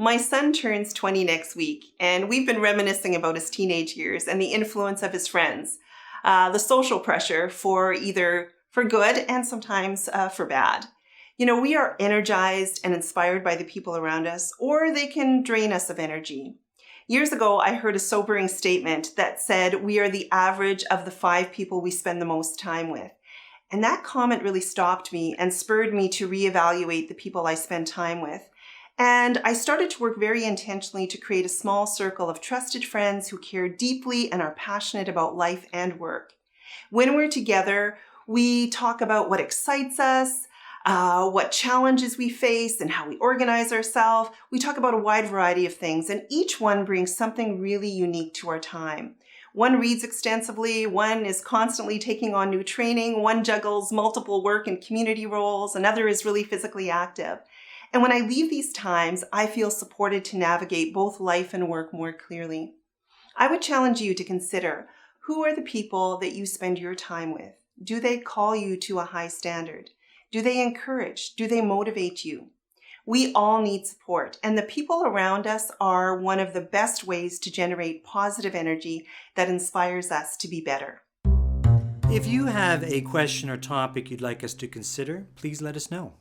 My son turns 20 next week, and we've been reminiscing about his teenage years and the influence of his friends, the social pressure for either for good and sometimes for bad. We are energized and inspired by the people around us, or they can drain us of energy. Years ago, I heard a sobering statement that said we are the average of the 5 people we spend the most time with. And that comment really stopped me and spurred me to reevaluate the people I spend time with. And I started to work very intentionally to create a small circle of trusted friends who care deeply and are passionate about life and work. When we're together, we talk about what excites us, what challenges we face, and how we organize ourselves. We talk about a wide variety of things, and each one brings something really unique to our time. One reads extensively, one is constantly taking on new training, one juggles multiple work and community roles, another is really physically active. And when I leave these times, I feel supported to navigate both life and work more clearly. I would challenge you to consider, who are the people that you spend your time with? Do they call you to a high standard? Do they encourage? Do they motivate you? We all need support, and the people around us are one of the best ways to generate positive energy that inspires us to be better. If you have a question or topic you'd like us to consider, please let us know.